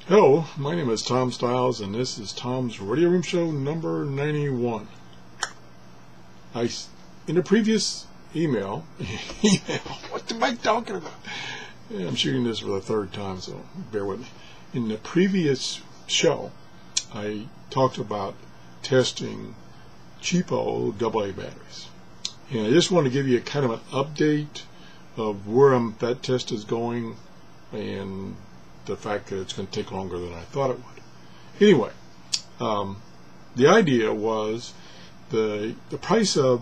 Hello, my name is Tom Stiles, and this is Tom's Radio Room Show number 91. In the previous email, what am I talking about? Yeah, I'm shooting this for the third time, so bear with me. In the previous show, I talked about testing cheapo AA batteries. And I just want to give you a kind of an update of where that test is going and the fact that it's going to take longer than I thought it would. Anyway, the idea was the price of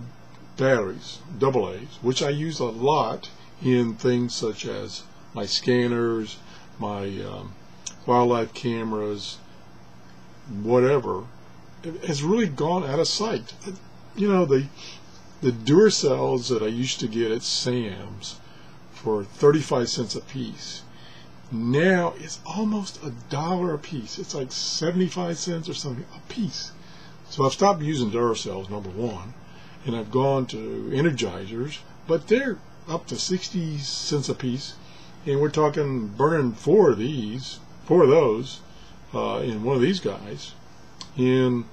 batteries, AA's, which I use a lot in things such as my scanners, my wildlife cameras, whatever, has really gone out of sight. You know, the Duracells that I used to get at Sam's for 35 cents a piece, now it's almost $1 a piece. It's like 75 cents or something a piece. So I've stopped using Duracells, number one, and I've gone to Energizers, but they're up to 60 cents a piece, and we're talking burning four of those in one of these guys, and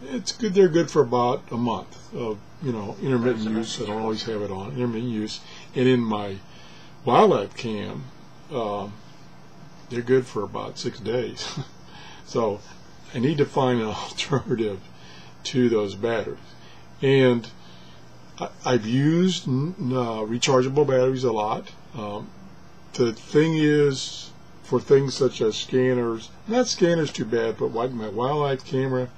it's good. They're good for about a month of intermittent use. I don't always have it on intermittent use, and in my wildlife cam, they're good for about 6 days. So I need to find an alternative to those batteries. And I've used rechargeable batteries a lot. The thing is, for things such as scanners, not scanners too bad, but like my wildlife camera,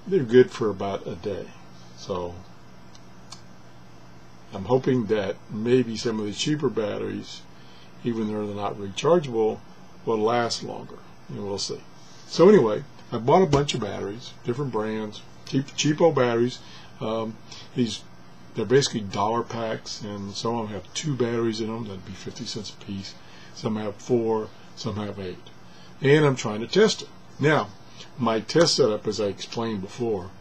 they're good for about a day. So I'm hoping that maybe some of the cheaper batteries, even though they're not rechargeable, will last longer, and we'll see. So anyway, I bought a bunch of batteries, different brands, cheapo batteries. They're basically dollar packs, and some of them have 2 batteries in them. That'd be 50 cents a piece. Some have 4, some have 8. And I'm trying to test it. Now, my test setup, as I explained before,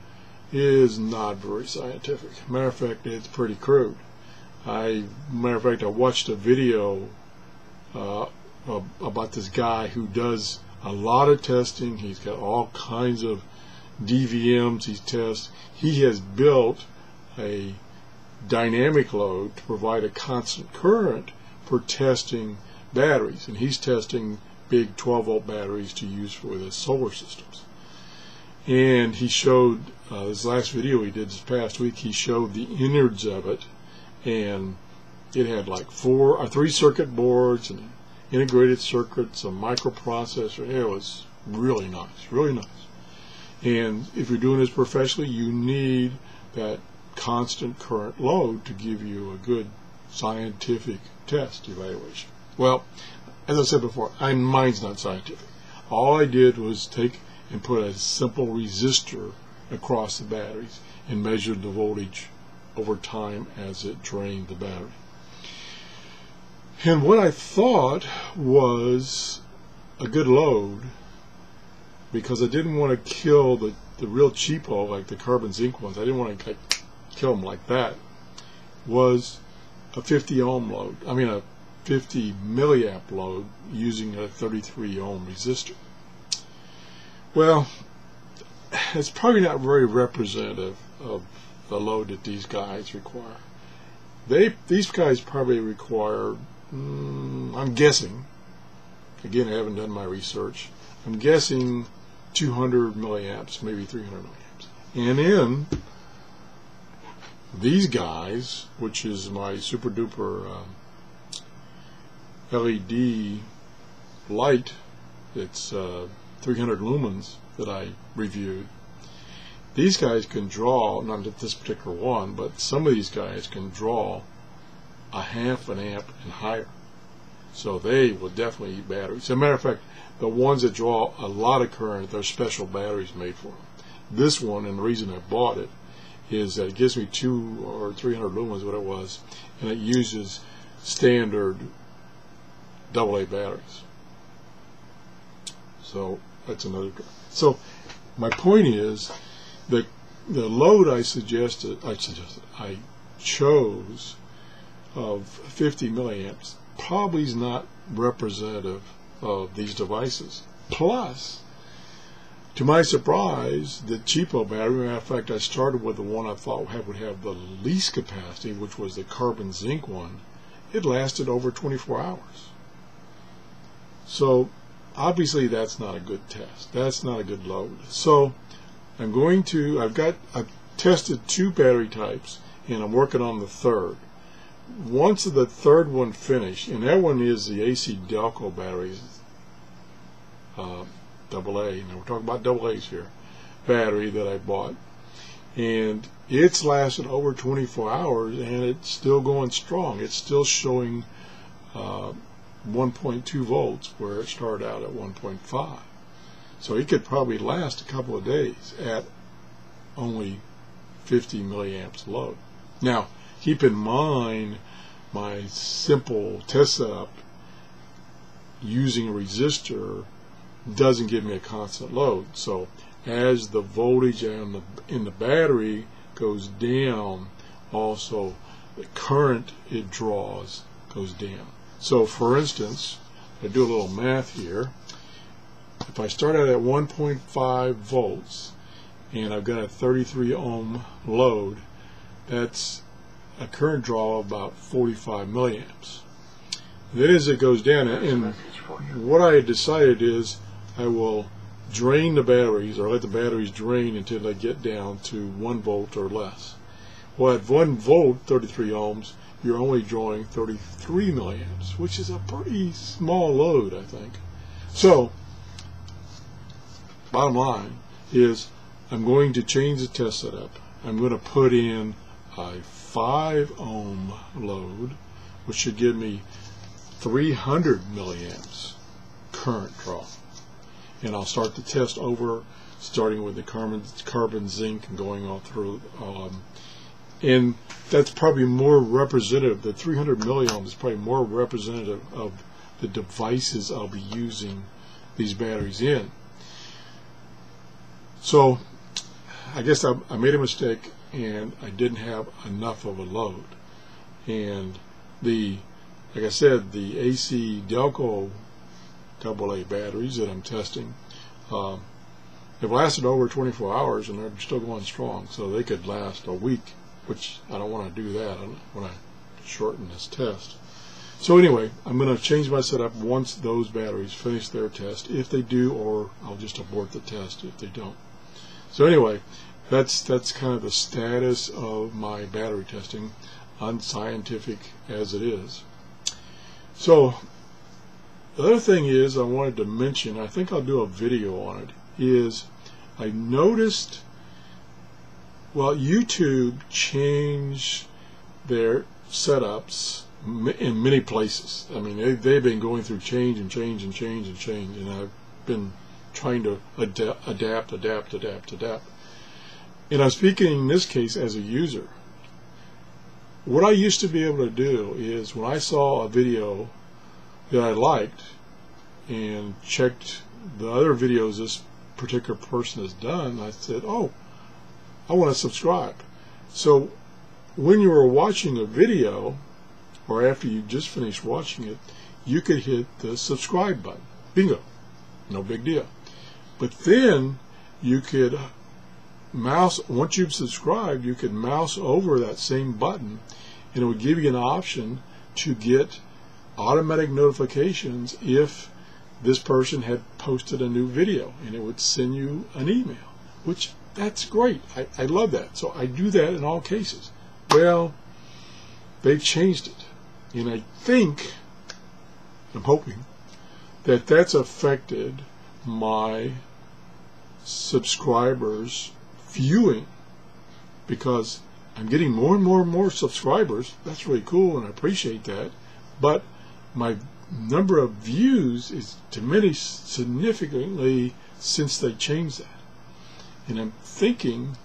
is not very scientific. Matter of fact, it's pretty crude. I watched a video about this guy who does a lot of testing. He's got all kinds of DVMs he tests. He has built a dynamic load to provide a constant current for testing batteries, and he's testing big 12-volt batteries to use with his solar systems. And he showed this last video he did this past week, he showed the innards of it, and it had like 3 circuit boards and integrated circuits, a microprocessor. It was really nice, really nice. And if you're doing this professionally, you need that constant current load to give you a good scientific test evaluation. Well, as I said before, mine's not scientific. All I did was take and put a simple resistor across the batteries and measured the voltage over time as it drained the battery. And what I thought was a good load, because I didn't want to kill the real cheapo, like the carbon zinc ones. I didn't want to kill them like that, was a 50 ohm load. I mean a 50 milliamp load using a 33 ohm resistor. Well, it's probably not very representative of the load that these guys require. These guys probably require, I'm guessing, again I haven't done my research, I'm guessing 200 milliamps, maybe 300 milliamps. And in these guys, which is my super duper LED light, it's 300 lumens that I reviewed. These guys can draw, not this particular one, but some of these guys can draw a ½ an amp and higher. So they will definitely eat batteries. As a matter of fact, the ones that draw a lot of current, there's special batteries made for them. This one, and the reason I bought it, is that it gives me 200 or 300 lumens, what it was, and it uses standard AA batteries. So that's another. So my point is that the load I chose of 50 milliamps probably is not representative of these devices. Plus, to my surprise, the cheapo battery, matter of fact, I started with the one I thought would have the least capacity, which was the carbon zinc one. It lasted over 24 hours. So obviously that's not a good test. That's not a good load. So I've tested 2 battery types, and I'm working on the third. Once the third one finished, and that one is the AC Delco batteries, AA, now we're talking about AA's here, battery that I bought, and it's lasted over 24 hours, and it's still going strong. It's still showing 1.2 volts where it started out at 1.5. So it could probably last a couple of days at only 50 milliamps load. Now, keep in mind, my simple test setup using a resistor doesn't give me a constant load. So as the voltage in the battery goes down, also the current it draws goes down. So for instance, I do a little math here. If I start out at 1.5 volts and I've got a 33 ohm load, that's a current draw of about 45 milliamps. Then as it goes down, and what I decided is I will drain the batteries, or let the batteries drain until they get down to 1 volt or less. Well, at 1 volt, 33 ohms, you're only drawing 33 milliamps, which is a pretty small load, I think. So, bottom line is I'm going to change the test setup. I'm going to put in a 5 ohm load, which should give me 300 milliamps current draw. And I'll start the test over, starting with the carbon zinc and going all through. And that's probably more representative. The 300 milliohms is probably more representative of the devices I'll be using these batteries in. So I guess I made a mistake, and I didn't have enough of a load. And like I said, the AC Delco AA batteries that I'm testing have lasted over 24 hours, and they're still going strong. So they could last a week, which I don't want to do that. I want to shorten this test. So anyway, I'm going to change my setup once those batteries finish their test, if they do, or I'll just abort the test if they don't. So anyway, that's kind of the status of my battery testing, unscientific as it is. So the other thing is I wanted to mention, I think I'll do a video on it, is I noticed, well, YouTube changed their setups in many places. I mean, they've been going through change, and I've been trying to adapt. And I'm speaking in this case as a user. What I used to be able to do is, when I saw a video that I liked and checked the other videos this particular person has done, I said, oh, I want to subscribe. So when you were watching a video, or after you just finished watching it, you could hit the subscribe button. Bingo. No big deal. But then you could mouse, once you've subscribed, you could mouse over that same button, and it would give you an option to get automatic notifications if this person had posted a new video, and it would send you an email, which that's great. I love that. So I do that in all cases. Well, they've changed it, and I think, I'm hoping, that that's affected my subscribers viewing, because I'm getting more and more subscribers. That's really cool, and I appreciate that, but my number of views is diminished significantly since they changed that. And I'm thinking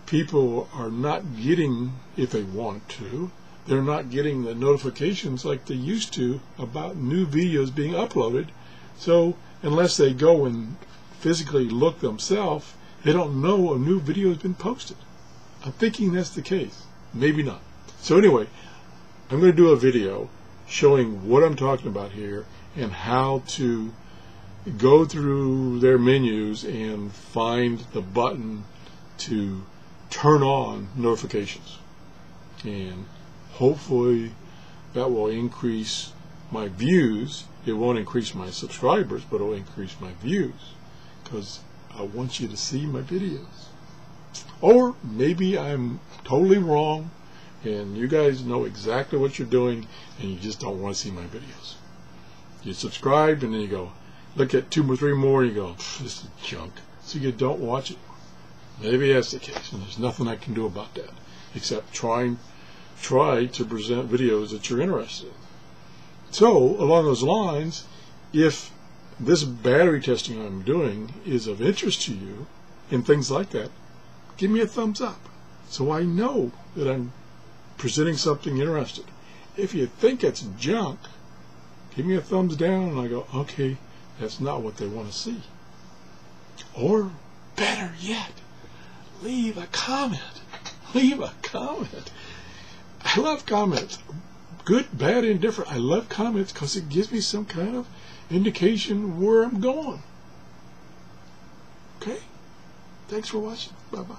people are not getting, if they want to, they're not getting the notifications like they used to about new videos being uploaded. So unless they go and physically look themselves, they don't know a new video has been posted. I'm thinking that's the case. Maybe not. So anyway, I'm going to do a video showing what I'm talking about here and how to go through their menus and find the button to turn on notifications, and hopefully that will increase my views. It won't increase my subscribers, but it will increase my views, because I want you to see my videos. Or maybe I'm totally wrong and you guys know exactly what you're doing and you just don't want to see my videos. You subscribe and then you go look at 2 or 3 more and you go, this is junk, so you don't watch it. Maybe that's the case, and there's nothing I can do about that except try to present videos that you're interested in. So along those lines, if this battery testing I'm doing is of interest to you and things like that, give me a thumbs up so I know that I'm presenting something interesting. If you think it's junk, give me a thumbs down and I go, okay, that's not what they want to see. Or better yet, leave a comment. Leave a comment. I love comments. Good, bad, indifferent. I love comments because it gives me some kind of indication where I'm going. Okay? Thanks for watching. Bye-bye.